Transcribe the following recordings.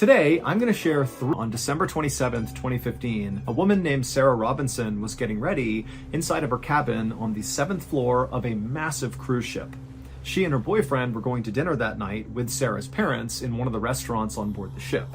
Today, I'm going to share on December 27th, 2015, a woman named Sarah Robinson was getting ready inside of her cabin on the 7th floor of a massive cruise ship. She and her boyfriend were going to dinner that night with Sarah's parents in one of the restaurants on board the ship.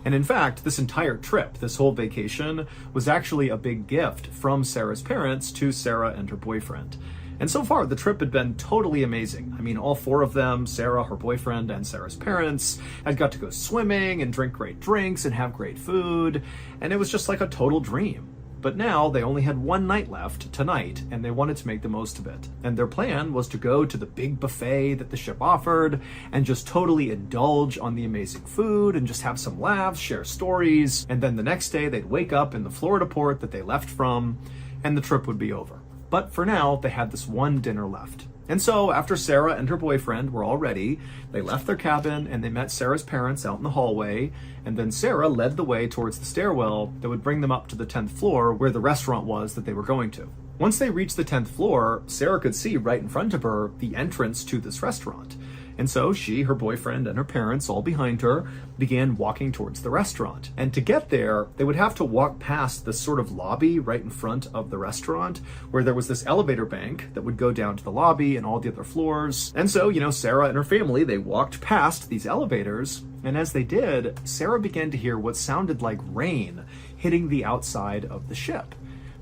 And in fact, this entire trip, this whole vacation, was actually a big gift from Sarah's parents to Sarah and her boyfriend. And so far, the trip had been totally amazing. I mean, all four of them, Sarah, her boyfriend, and Sarah's parents, had got to go swimming and drink great drinks and have great food, and it was just like a total dream. But now they only had one night left, tonight, and they wanted to make the most of it. And their plan was to go to the big buffet that the ship offered and just totally indulge on the amazing food and just have some laughs, share stories, and then the next day they'd wake up in the Florida port that they left from, and the trip would be over. But for now, they had this one dinner left. And so after Sarah and her boyfriend were all ready, they left their cabin and they met Sarah's parents out in the hallway, and then Sarah led the way towards the stairwell that would bring them up to the 10th floor where the restaurant was that they were going to. Once they reached the 10th floor, Sarah could see right in front of her the entrance to this restaurant. And so she, her boyfriend, and her parents, all behind her, began walking towards the restaurant. And to get there, they would have to walk past this sort of lobby right in front of the restaurant, where there was this elevator bank that would go down to the lobby and all the other floors. And so, Sarah and her family, they walked past these elevators, and as they did, Sarah began to hear what sounded like rain hitting the outside of the ship.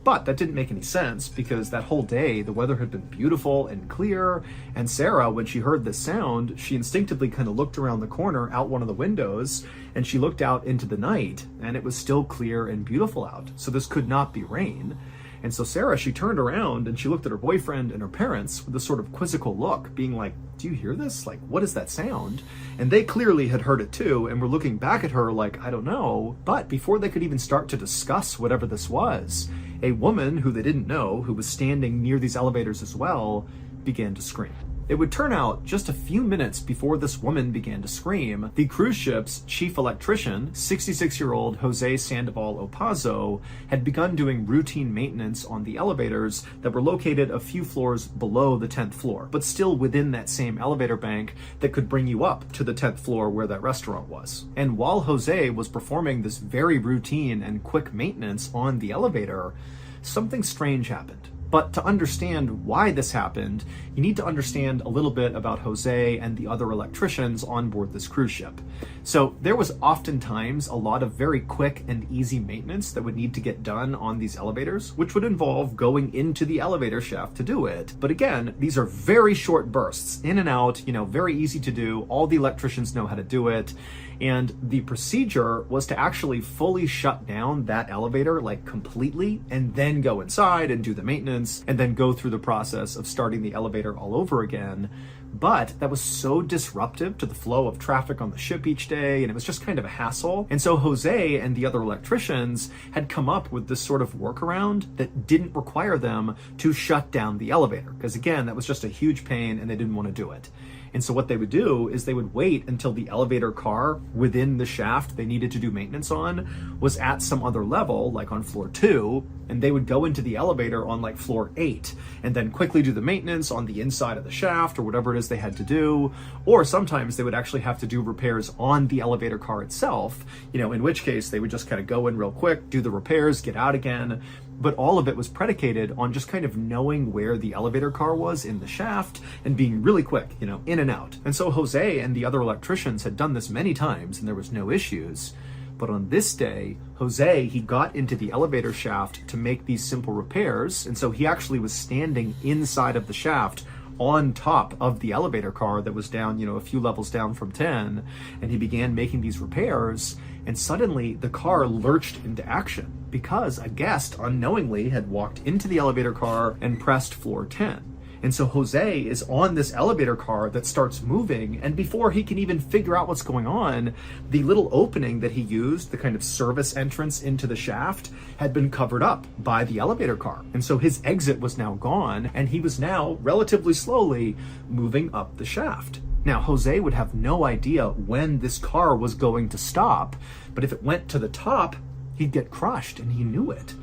But that didn't make any sense because that whole day the weather had been beautiful and clear, and Sarah, when she heard this sound, she instinctively kind of looked around the corner out one of the windows, and she looked out into the night, and it was still clear and beautiful out. So this could not be rain. And so Sarah, she turned around and she looked at her boyfriend and her parents with a sort of quizzical look, being like, "Do you hear this? Like, what is that sound?" And they clearly had heard it too, and were looking back at her like, "I don't know." But before they could even start to discuss whatever this was, a woman who they didn't know, who was standing near these elevators as well, began to scream. It would turn out just a few minutes before this woman began to scream, the cruise ship's chief electrician, 66-year-old Jose Sandoval Opazo, had begun doing routine maintenance on the elevators that were located a few floors below the 10th floor, but still within that same elevator bank that could bring you up to the 10th floor where that restaurant was. And while Jose was performing this very routine and quick maintenance on the elevator, something strange happened. But to understand why this happened, you need to understand a little bit about Jose and the other electricians on board this cruise ship. So there was oftentimes a lot of very quick and easy maintenance that would need to get done on these elevators, which would involve going into the elevator shaft to do it. But again, these are very short bursts, in and out, very easy to do. All the electricians know how to do it. And the procedure was to actually fully shut down that elevator, like completely, and then go inside and do the maintenance, and then go through the process of starting the elevator all over again. But that was so disruptive to the flow of traffic on the ship each day, and it was just kind of a hassle. And so Jose and the other electricians had come up with this sort of workaround that didn't require them to shut down the elevator, because again, that was just a huge pain and they didn't want to do it. And so what they would do is they would wait until the elevator car within the shaft they needed to do maintenance on was at some other level, like on floor 2, and they would go into the elevator on like floor 8 and then quickly do the maintenance on the inside of the shaft or whatever it is they had to do. Or sometimes they would actually have to do repairs on the elevator car itself, in which case they would just kind of go in real quick, do the repairs, get out again. But all of it was predicated on just kind of knowing where the elevator car was in the shaft and being really quick, in and out. And so Jose and the other electricians had done this many times and there was no issues. But on this day, Jose, he got into the elevator shaft to make these simple repairs. And so he actually was standing inside of the shaft on top of the elevator car that was down, a few levels down from 10. And he began making these repairs. And suddenly the car lurched into action because a guest unknowingly had walked into the elevator car and pressed floor 10. And so Jose is on this elevator car that starts moving, and before he can even figure out what's going on, the little opening that he used, the kind of service entrance into the shaft, had been covered up by the elevator car. And so his exit was now gone, and he was now relatively slowly moving up the shaft. Now, Jose would have no idea when this car was going to stop, but if it went to the top, he'd get crushed, and he knew it.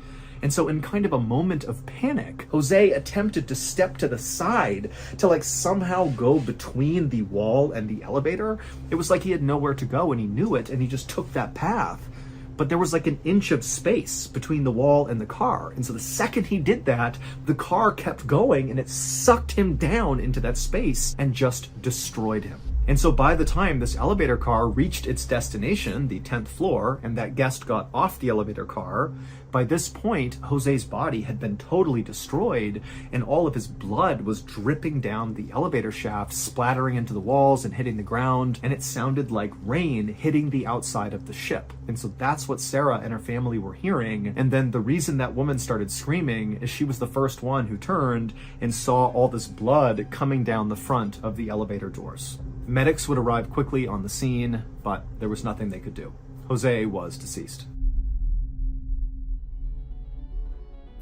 And so in kind of a moment of panic, Jose attempted to step to the side to like somehow go between the wall and the elevator. It was like he had nowhere to go and he knew it and he just took that path. But there was like an inch of space between the wall and the car. And so the second he did that, the car kept going and it sucked him down into that space and just destroyed him. And so by the time this elevator car reached its destination, the 10th floor, and that guest got off the elevator car, by this point, Jose's body had been totally destroyed and all of his blood was dripping down the elevator shaft, splattering into the walls and hitting the ground, and it sounded like rain hitting the outside of the ship. And so that's what Sarah and her family were hearing. And then the reason that woman started screaming is she was the first one who turned and saw all this blood coming down the front of the elevator doors. Medics would arrive quickly on the scene, but there was nothing they could do. Jose was deceased.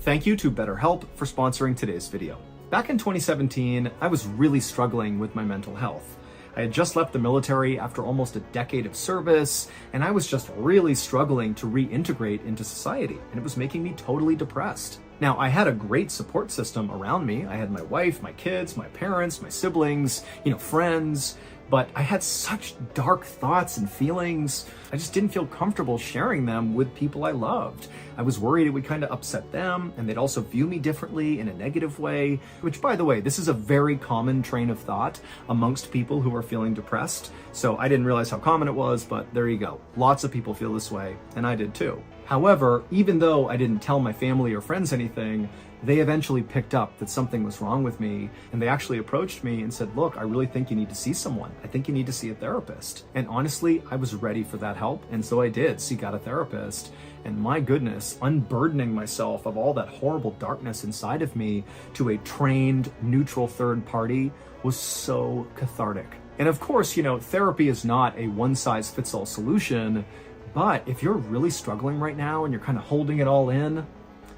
Thank you to BetterHelp for sponsoring today's video. Back in 2017, I was really struggling with my mental health. I had just left the military after almost a decade of service, and I was just really struggling to reintegrate into society, and it was making me totally depressed. Now, I had a great support system around me. I had my wife, my kids, my parents, my siblings, friends, but I had such dark thoughts and feelings. I just didn't feel comfortable sharing them with people I loved. I was worried it would kind of upset them, and they'd also view me differently in a negative way, which, by the way, this is a very common train of thought amongst people who are feeling depressed. So I didn't realize how common it was, but there you go. Lots of people feel this way, and I did too. However, even though I didn't tell my family or friends anything, they eventually picked up that something was wrong with me, and they actually approached me and said, look, I really think you need to see someone. I think you need to see a therapist. And honestly, I was ready for that help, and so I did seek out a therapist. And my goodness, unburdening myself of all that horrible darkness inside of me to a trained, neutral third party was so cathartic. And of course, therapy is not a one-size-fits-all solution, but if you're really struggling right now and you're kind of holding it all in,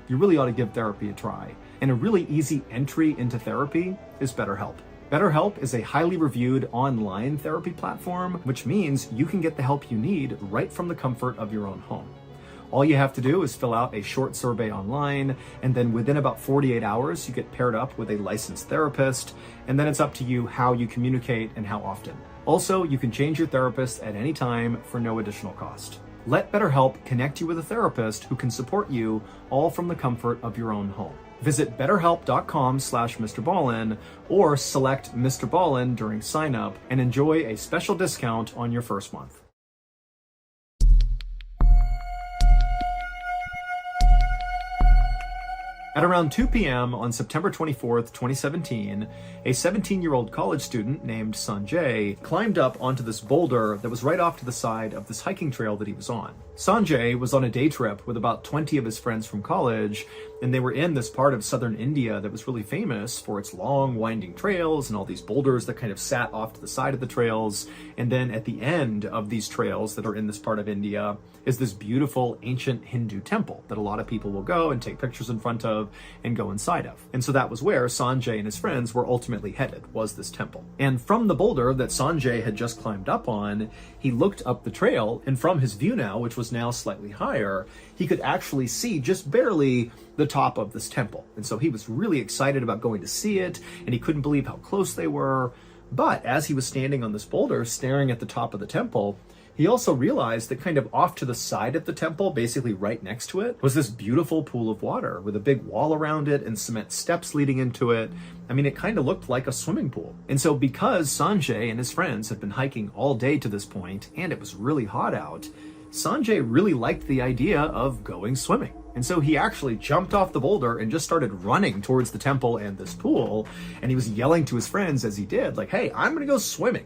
you really ought to give therapy a try. And a really easy entry into therapy is BetterHelp. BetterHelp is a highly reviewed online therapy platform, which means you can get the help you need right from the comfort of your own home. All you have to do is fill out a short survey online, and then within about 48 hours, you get paired up with a licensed therapist, and then it's up to you how you communicate and how often. Also, you can change your therapist at any time for no additional cost. Let BetterHelp connect you with a therapist who can support you all from the comfort of your own home. Visit betterhelp.com/Mr. Ballin or select Mr. Ballin during sign up and enjoy a special discount on your first month. At around 2 p.m. on September 24th, 2017, a 17-year-old college student named Sanjay climbed up onto this boulder that was right off to the side of this hiking trail that he was on. Sanjay was on a day trip with about 20 of his friends from college, and they were in this part of southern India that was really famous for its long, winding trails and all these boulders that kind of sat off to the side of the trails. And then at the end of these trails that are in this part of India is this beautiful ancient Hindu temple that a lot of people will go and take pictures in front of and go inside of. And so that was where Sanjay and his friends were ultimately headed, was this temple. And from the boulder that Sanjay had just climbed up on, he looked up the trail, and from his view now, which was now slightly higher, he could actually see just barely the top of this temple. And so he was really excited about going to see it, and he couldn't believe how close they were. But as he was standing on this boulder, staring at the top of the temple, he also realized that kind of off to the side of the temple, basically right next to it, was this beautiful pool of water with a big wall around it and cement steps leading into it. I mean, it kind of looked like a swimming pool. And so because Sanjay and his friends had been hiking all day to this point, and it was really hot out, Sanjay really liked the idea of going swimming. And so he actually jumped off the boulder and just started running towards the temple and this pool. And he was yelling to his friends as he did, like, hey, I'm gonna go swimming.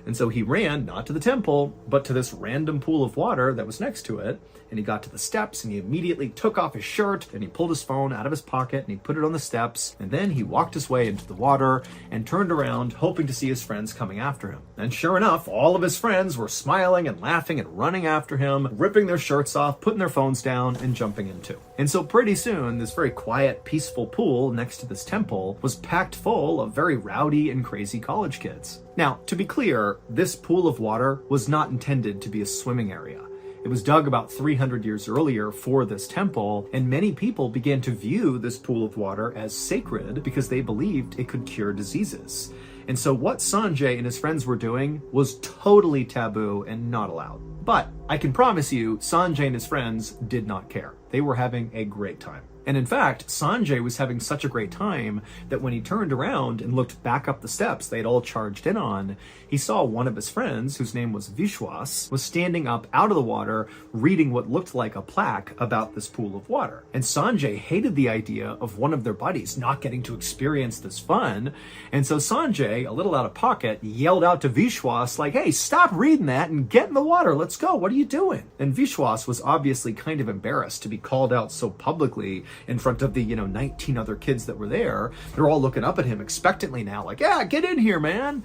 And so he ran, not to the temple, but to this random pool of water that was next to it. And he got to the steps and he immediately took off his shirt and he pulled his phone out of his pocket and he put it on the steps. And then he walked his way into the water and turned around, hoping to see his friends coming after him. And sure enough, all of his friends were smiling and laughing and running after him, ripping their shirts off, putting their phones down and jumping in too. And so pretty soon, this very quiet, peaceful pool next to this temple was packed full of very rowdy and crazy college kids. Now, to be clear, this pool of water was not intended to be a swimming area. It was dug about 300 years earlier for this temple, and many people began to view this pool of water as sacred because they believed it could cure diseases. And so what Sanjay and his friends were doing was totally taboo and not allowed. But I can promise you, Sanjay and his friends did not care. They were having a great time. And in fact, Sanjay was having such a great time that when he turned around and looked back up the steps they'd all charged in on, he saw one of his friends, whose name was Vishwas, was standing up out of the water reading what looked like a plaque about this pool of water. And Sanjay hated the idea of one of their buddies not getting to experience this fun. And so Sanjay, a little out of pocket, yelled out to Vishwas like, "Hey, stop reading that and get in the water. Let's go. What are you doing?" And Vishwas was obviously kind of embarrassed to be called out so publicly in front of the 19 other kids that were there. They're all looking up at him expectantly now, like, "Yeah, get in here, man."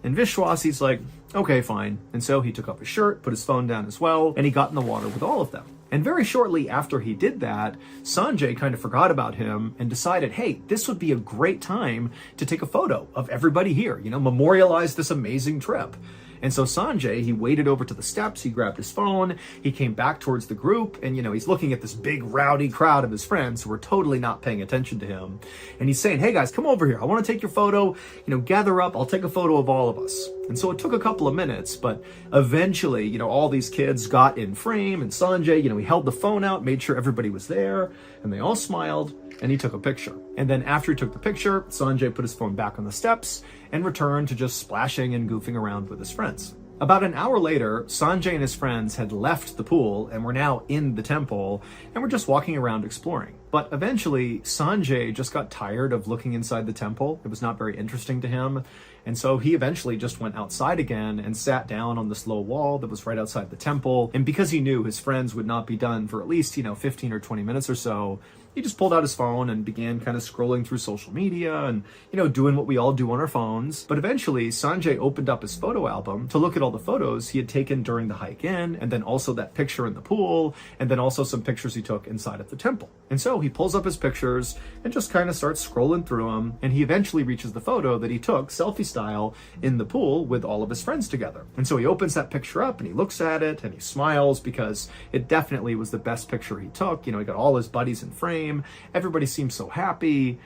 And Vishwas, he's like, "Okay, fine." And so he took off his shirt, put his phone down as well, and he got in the water with all of them. And very shortly after he did that, Sanjay kind of forgot about him and decided, hey, this would be a great time to take a photo of everybody here, memorialize this amazing trip. And so Sanjay, he waded over to the steps, he grabbed his phone, he came back towards the group, and he's looking at this big rowdy crowd of his friends who were totally not paying attention to him. And he's saying, "Hey guys, come over here. I want to take your photo. Gather up. I'll take a photo of all of us." And so it took a couple of minutes, but eventually, all these kids got in frame, and Sanjay, he held the phone out, made sure everybody was there, and they all smiled, and he took a picture. And then after he took the picture, Sanjay put his phone back on the steps and returned to just splashing and goofing around with his friends. About an hour later, Sanjay and his friends had left the pool and were now in the temple and were just walking around exploring. But eventually, Sanjay just got tired of looking inside the temple. It was not very interesting to him. And so he eventually just went outside again and sat down on this low wall that was right outside the temple. And because he knew his friends would not be done for at least, 15 or 20 minutes or so, he just pulled out his phone and began kind of scrolling through social media and, doing what we all do on our phones. But eventually, Sanjay opened up his photo album to look at all the photos he had taken during the hike in, and then also that picture in the pool, and then also some pictures he took inside of the temple. And so he pulls up his pictures and just kind of starts scrolling through them, and he eventually reaches the photo that he took, selfie style, in the pool with all of his friends together. And so he opens that picture up and he looks at it and he smiles because it definitely was the best picture he took. He got all his buddies in frame. Everybody seemed so happy.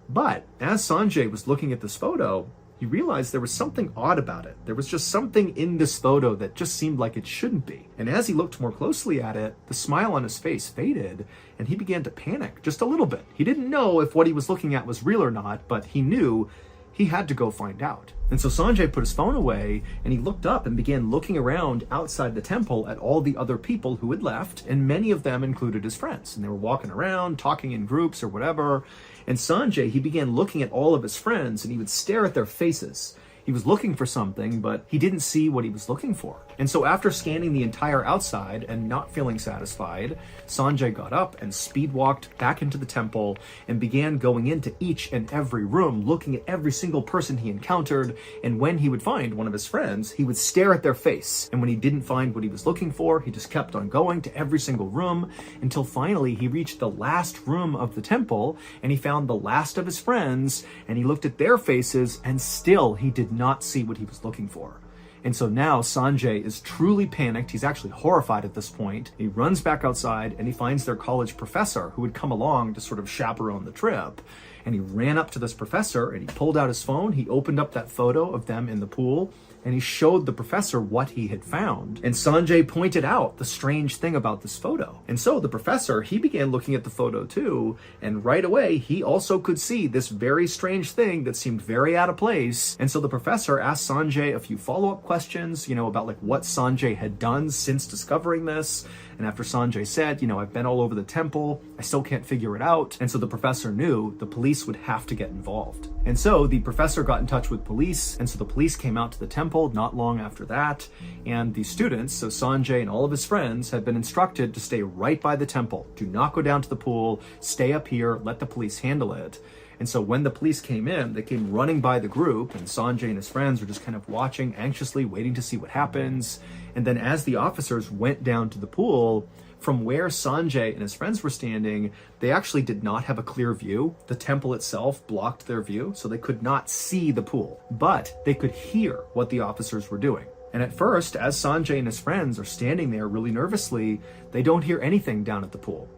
But as Sanjay was looking at this photo, he realized there was something odd about it. There was just something in this photo that just seemed like it shouldn't be. And as he looked more closely at it, the smile on his face faded and he began to panic just a little bit. He didn't know if what he was looking at was real or not, but he knew he had to go find out. And so Sanjay put his phone away and he looked up and began looking around outside the temple at all the other people who had left, and many of them included his friends. And they were walking around, talking in groups or whatever. And Sanjay, he began looking at all of his friends and he would stare at their faces. He was looking for something, but he didn't see what he was looking for. And so after scanning the entire outside and not feeling satisfied, Sanjay got up and speed walked back into the temple and began going into each and every room, looking at every single person he encountered. And when he would find one of his friends, he would stare at their face. And when he didn't find what he was looking for, he just kept on going to every single room until finally he reached the last room of the temple and he found the last of his friends and he looked at their faces and still he did not see what he was looking for. And so now Sanjay is truly panicked. He's actually horrified at this point. He runs back outside and he finds their college professor who had come along to sort of chaperone the trip. And he ran up to this professor and he pulled out his phone. He opened up that photo of them in the pool and he showed the professor what he had found. And Sanjay pointed out the strange thing about this photo. And so the professor, he began looking at the photo too, and right away he also could see this very strange thing that seemed very out of place. And so the professor asked Sanjay a few follow-up questions, about like what Sanjay had done since discovering this. And after Sanjay said, I've been all over the temple, I still can't figure it out. And so the professor knew the police would have to get involved. And so the professor got in touch with police, and so the police came out to the temple not long after that. And the students, so Sanjay and all of his friends, had been instructed to stay right by the temple. Do not go down to the pool, stay up here, let the police handle it. And so when the police came in, they came running by the group, and Sanjay and his friends were just kind of watching anxiously, waiting to see what happens. And then as the officers went down to the pool, from where Sanjay and his friends were standing, they actually did not have a clear view. The temple itself blocked their view, so they could not see the pool, but they could hear what the officers were doing. And at first, as Sanjay and his friends are standing there really nervously, they don't hear anything down at the pool.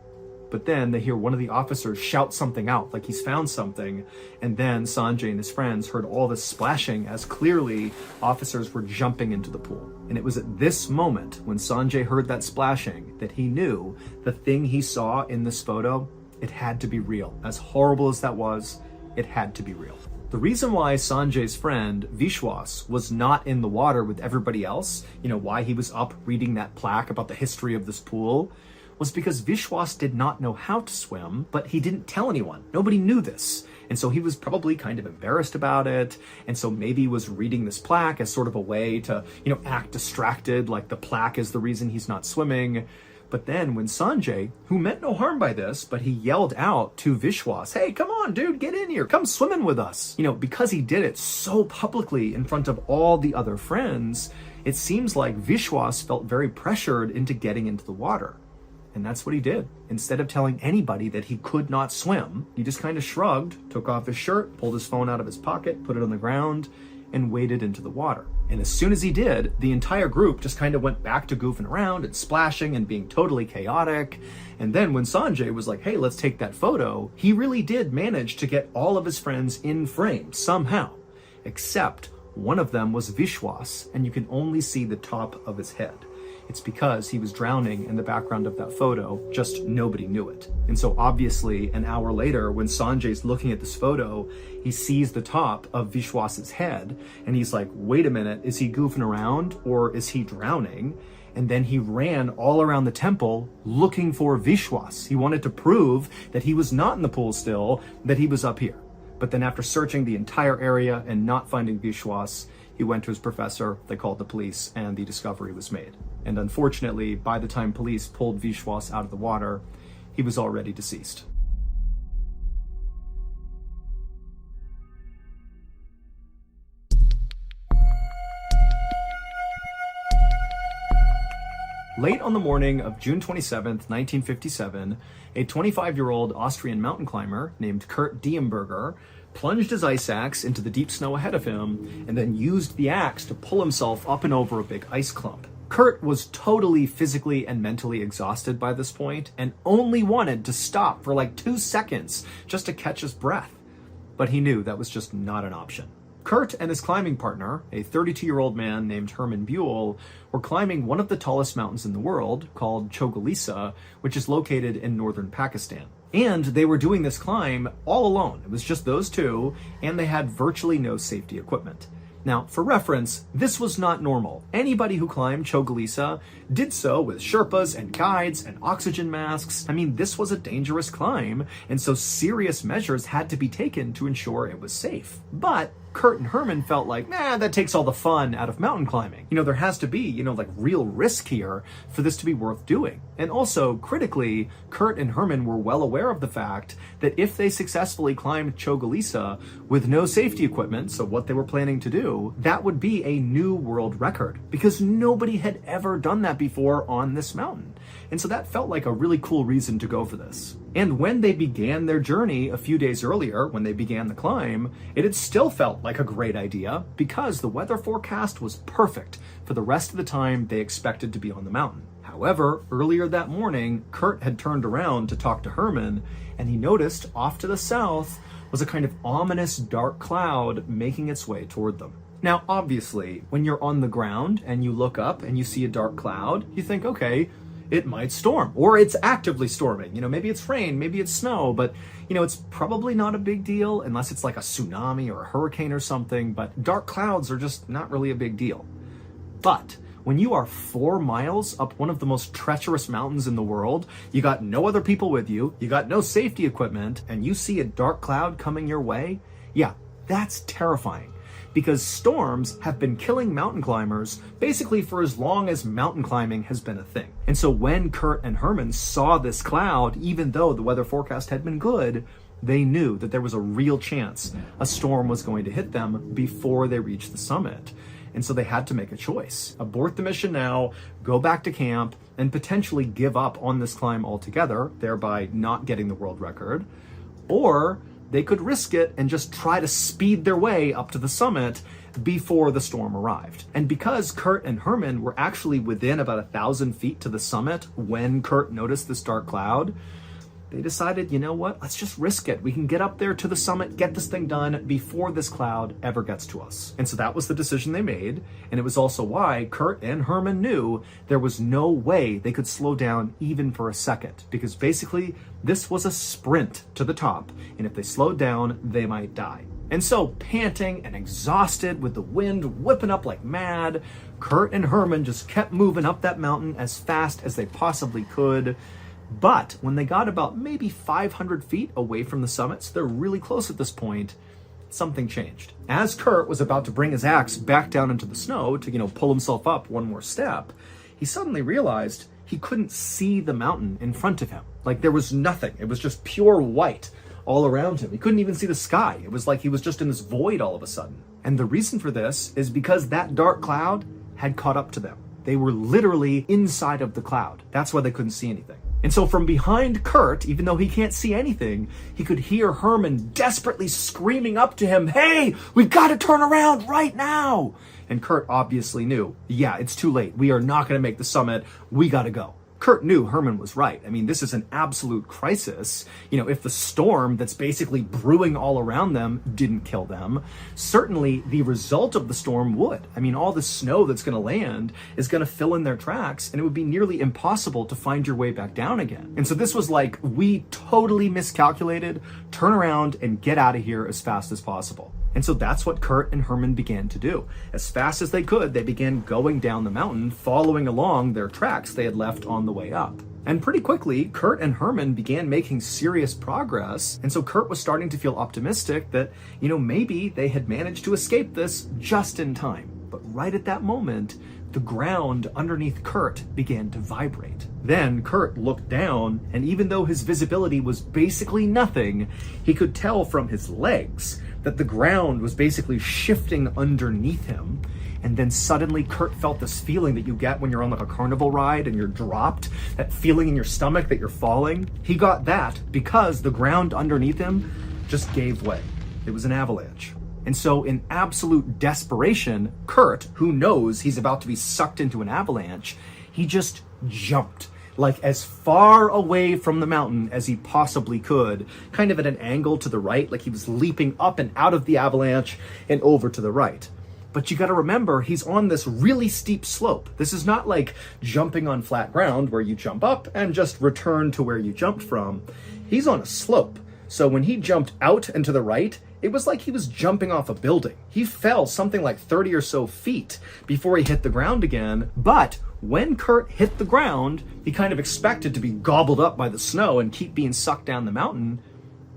But then they hear one of the officers shout something out, like he's found something. And then Sanjay and his friends heard all this splashing as clearly officers were jumping into the pool. And it was at this moment when Sanjay heard that splashing that he knew the thing he saw in this photo, it had to be real. As horrible as that was, it had to be real. The reason why Sanjay's friend Vishwas was not in the water with everybody else, why he was up reading that plaque about the history of this pool, was because Vishwas did not know how to swim, but he didn't tell anyone. Nobody knew this. And so he was probably kind of embarrassed about it. And so maybe he was reading this plaque as sort of a way to, act distracted, like the plaque is the reason he's not swimming. But then when Sanjay, who meant no harm by this, but he yelled out to Vishwas, "Hey, come on, dude, get in here. Come swimming with us." Because he did it so publicly in front of all the other friends, it seems like Vishwas felt very pressured into getting into the water. And that's what he did. Instead of telling anybody that he could not swim, he just kind of shrugged, took off his shirt, pulled his phone out of his pocket, put it on the ground, and waded into the water. And as soon as he did, the entire group just kind of went back to goofing around and splashing and being totally chaotic. And then when Sanjay was like, "Hey, let's take that photo," he really did manage to get all of his friends in frame somehow. Except one of them was Vishwas, and you can only see the top of his head. It's because he was drowning in the background of that photo, just nobody knew it. And so obviously an hour later, when Sanjay's looking at this photo, he sees the top of Vishwas's head and he's like, wait a minute, is he goofing around or is he drowning? And then he ran all around the temple looking for Vishwas. He wanted to prove that he was not in the pool still, that he was up here. But then after searching the entire area and not finding Vishwas, he went to his professor, they called the police, and the discovery was made. And unfortunately, by the time police pulled Vishwas out of the water, he was already deceased. Late on the morning of June 27th, 1957, a 25-year-old Austrian mountain climber named Kurt Diemberger plunged his ice axe into the deep snow ahead of him and then used the axe to pull himself up and over a big ice clump. Kurt was totally physically and mentally exhausted by this point and only wanted to stop for like 2 seconds just to catch his breath. But he knew that was just not an option. Kurt and his climbing partner, a 32-year-old man named Herman Buell, were climbing one of the tallest mountains in the world, called Chogolisa, which is located in northern Pakistan. And they were doing this climb all alone. It was just those two, and they had virtually no safety equipment. Now, for reference, this was not normal. Anybody who climbed Chogolisa did so with Sherpas and guides and oxygen masks. I mean, this was a dangerous climb, and so serious measures had to be taken to ensure it was safe. But Kurt and Herman felt like, that takes all the fun out of mountain climbing. There has to be, like real risk here for this to be worth doing. And also, critically, Kurt and Herman were well aware of the fact that if they successfully climbed Chogolisa with no safety equipment, so what they were planning to do, that would be a new world record because nobody had ever done that before on this mountain. And so that felt like a really cool reason to go for this. And when they began their journey a few days earlier, when they began the climb, it had still felt like a great idea because the weather forecast was perfect for the rest of the time they expected to be on the mountain. However, earlier that morning, Kurt had turned around to talk to Herman, and he noticed off to the south was a kind of ominous dark cloud making its way toward them. Now, obviously, when you're on the ground and you look up and you see a dark cloud, you think, okay, it might storm, or it's actively storming. Maybe it's rain, maybe it's snow, but it's probably not a big deal unless it's like a tsunami or a hurricane or something, but dark clouds are just not really a big deal. But when you are 4 miles up one of the most treacherous mountains in the world, you got no other people with you, you got no safety equipment, and you see a dark cloud coming your way, yeah, that's terrifying. Because storms have been killing mountain climbers basically for as long as mountain climbing has been a thing. And so when Kurt and Herman saw this cloud, even though the weather forecast had been good, they knew that there was a real chance a storm was going to hit them before they reached the summit. And so they had to make a choice. Abort the mission now, go back to camp, and potentially give up on this climb altogether, thereby not getting the world record, or they could risk it and just try to speed their way up to the summit before the storm arrived. And because Kurt and Herman were actually within about 1,000 feet to the summit when Kurt noticed this dark cloud, they decided, you know what, let's just risk it. We can get up there to the summit, get this thing done before this cloud ever gets to us. And so that was the decision they made. And it was also why Kurt and Herman knew there was no way they could slow down even for a second, because basically this was a sprint to the top. And if they slowed down, they might die. And so, panting and exhausted with the wind whipping up like mad, Kurt and Herman just kept moving up that mountain as fast as they possibly could. But when they got about maybe 500 feet away from the summit, so they're really close at this point, something changed. As Kurt was about to bring his axe back down into the snow to, pull himself up one more step, he suddenly realized he couldn't see the mountain in front of him. Like there was nothing. It was just pure white all around him. He couldn't even see the sky. It was like he was just in this void all of a sudden. And the reason for this is because that dark cloud had caught up to them. They were literally inside of the cloud. That's why they couldn't see anything. And so from behind Kurt, even though he can't see anything, he could hear Herman desperately screaming up to him, "Hey, we've got to turn around right now." And Kurt obviously knew, yeah, it's too late. We are not going to make the summit. We got to go. Kurt knew Herman was right. I mean, this is an absolute crisis. If the storm that's basically brewing all around them didn't kill them, certainly the result of the storm would. I mean, all the snow that's going to land is going to fill in their tracks, and it would be nearly impossible to find your way back down again. And so this was like, we totally miscalculated, turn around and get out of here as fast as possible. And so that's what Kurt and Herman began to do. As fast as they could, they began going down the mountain, following along their tracks they had left on the way up. And pretty quickly, Kurt and Herman began making serious progress. And so Kurt was starting to feel optimistic that, maybe they had managed to escape this just in time. But right at that moment, the ground underneath Kurt began to vibrate. Then Kurt looked down, and even though his visibility was basically nothing, he could tell from his legs that the ground was basically shifting underneath him. And then suddenly Kurt felt this feeling that you get when you're on like a carnival ride and you're dropped, that feeling in your stomach that you're falling. He got that because the ground underneath him just gave way. It was an avalanche. And so in absolute desperation, Kurt, who knows he's about to be sucked into an avalanche, he just jumped. Like as far away from the mountain as he possibly could, kind of at an angle to the right, like he was leaping up and out of the avalanche and over to the right. But you got to remember, he's on this really steep slope. This is not like jumping on flat ground where you jump up and just return to where you jumped from. He's on a slope. So when he jumped out and to the right, it was like he was jumping off a building. He fell something like 30 or so feet before he hit the ground again. But when Kurt hit the ground, he kind of expected to be gobbled up by the snow and keep being sucked down the mountain,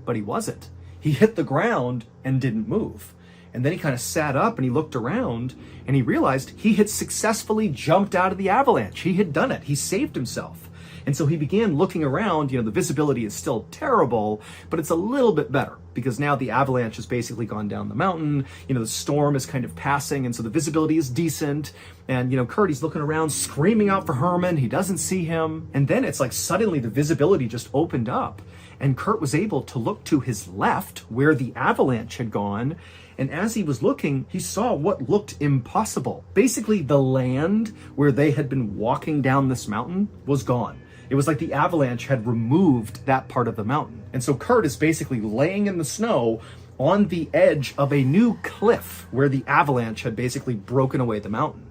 but he wasn't. He hit the ground and didn't move. And then he kind of sat up and he looked around and he realized he had successfully jumped out of the avalanche. He had done it. He saved himself. And so he began looking around. The visibility is still terrible, but it's a little bit better because now the avalanche has basically gone down the mountain. The storm is kind of passing, and so the visibility is decent. And, Kurt, he's looking around, screaming out for Herman. He doesn't see him. And then it's like suddenly the visibility just opened up, and Kurt was able to look to his left where the avalanche had gone. And as he was looking, he saw what looked impossible. Basically, the land where they had been walking down this mountain was gone. It was like the avalanche had removed that part of the mountain. And so Kurt is basically laying in the snow on the edge of a new cliff where the avalanche had basically broken away the mountain.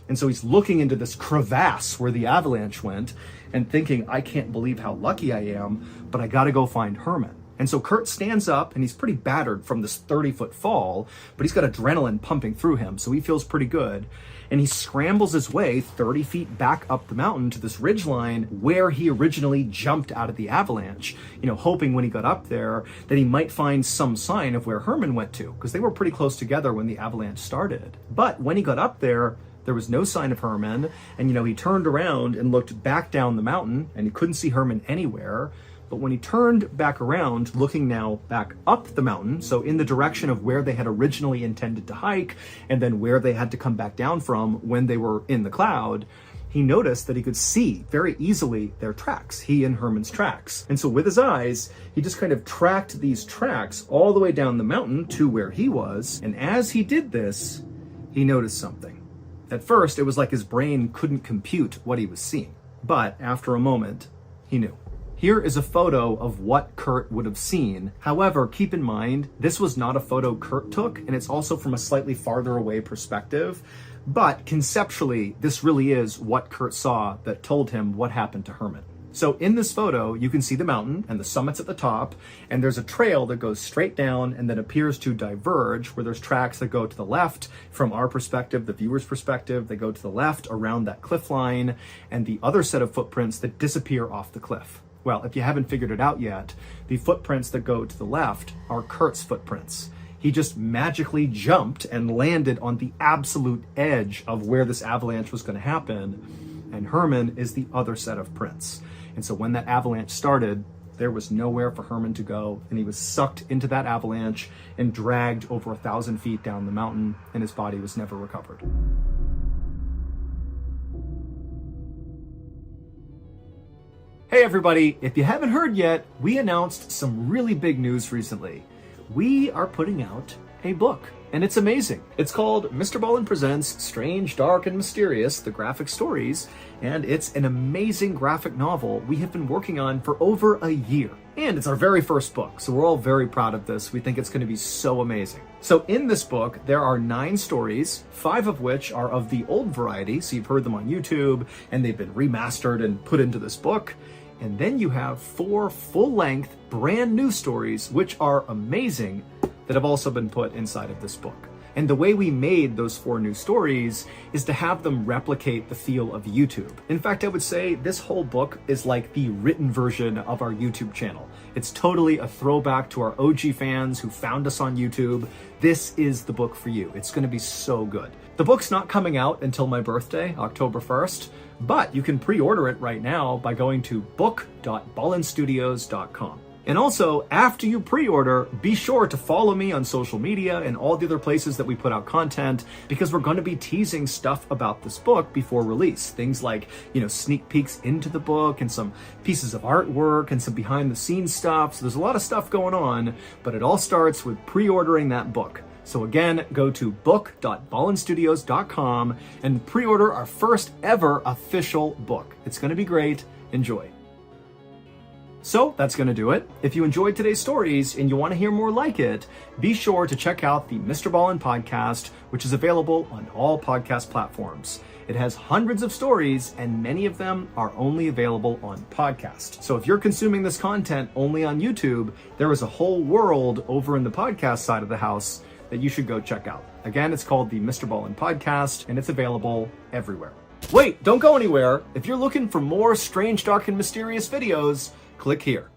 And so he's looking into this crevasse where the avalanche went and thinking, I can't believe how lucky I am, but I got to go find Herman. And so Kurt stands up, and he's pretty battered from this 30-foot fall, but he's got adrenaline pumping through him, so he feels pretty good. And he scrambles his way 30 feet back up the mountain to this ridgeline where he originally jumped out of the avalanche, hoping when he got up there that he might find some sign of where Herman went to, because they were pretty close together when the avalanche started. But when he got up there was no sign of Herman, and he turned around and looked back down the mountain, and he couldn't see Herman anywhere. But when he turned back around, looking now back up the mountain, so in the direction of where they had originally intended to hike, and then where they had to come back down from when they were in the cloud, he noticed that he could see very easily their tracks, he and Herman's tracks. And so with his eyes, he just kind of tracked these tracks all the way down the mountain to where he was. And as he did this, he noticed something. At first, it was like his brain couldn't compute what he was seeing. But after a moment, he knew. Here is a photo of what Kurt would have seen. However, keep in mind, this was not a photo Kurt took, and it's also from a slightly farther away perspective. But conceptually, this really is what Kurt saw that told him what happened to Herman. So in this photo, you can see the mountain and the summits at the top, and there's a trail that goes straight down and then appears to diverge, where there's tracks that go to the left from our perspective, the viewer's perspective, they go to the left around that cliff line, and the other set of footprints that disappear off the cliff. Well, if you haven't figured it out yet, the footprints that go to the left are Kurt's footprints. He just magically jumped and landed on the absolute edge of where this avalanche was going to happen, and Herman is the other set of prints. And so when that avalanche started, there was nowhere for Herman to go, and he was sucked into that avalanche and dragged over 1,000 feet down the mountain, and his body was never recovered. Hey everybody, if you haven't heard yet, we announced some really big news recently. We are putting out a book, and it's amazing. It's called Mr. Ballin Presents Strange, Dark, and Mysterious, The Graphic Stories, and it's an amazing graphic novel we have been working on for over a year. And it's our very first book, so we're all very proud of this. We think it's going to be so amazing. So in this book, there are 9 stories, 5 of which are of the old variety, so you've heard them on YouTube, and they've been remastered and put into this book. And then you have 4 full-length, brand new stories, which are amazing, that have also been put inside of this book. And the way we made those 4 new stories is to have them replicate the feel of YouTube. In fact, I would say this whole book is like the written version of our YouTube channel. It's totally a throwback to our OG fans who found us on YouTube. This is the book for you. It's going to be so good. The book's not coming out until my birthday, October 1st, but you can pre-order it right now by going to book.ballinstudios.com. And also, after you pre-order, be sure to follow me on social media and all the other places that we put out content, because we're going to be teasing stuff about this book before release. Things like, sneak peeks into the book and some pieces of artwork and some behind the scenes stuff. So there's a lot of stuff going on, but it all starts with pre-ordering that book. So again, go to book.ballinstudios.com and pre-order our first ever official book. It's going to be great. Enjoy. So that's going to do it. If you enjoyed today's stories and you want to hear more like it, be sure to check out the Mr. Ballin podcast, which is available on all podcast platforms. It has hundreds of stories, and many of them are only available on podcast. So if you're consuming this content only on YouTube, there is a whole world over in the podcast side of the house that you should go check out. Again, it's called the Mr. Ballin Podcast, and it's available everywhere. Wait, don't go anywhere. If you're looking for more strange, dark, and mysterious videos, click here.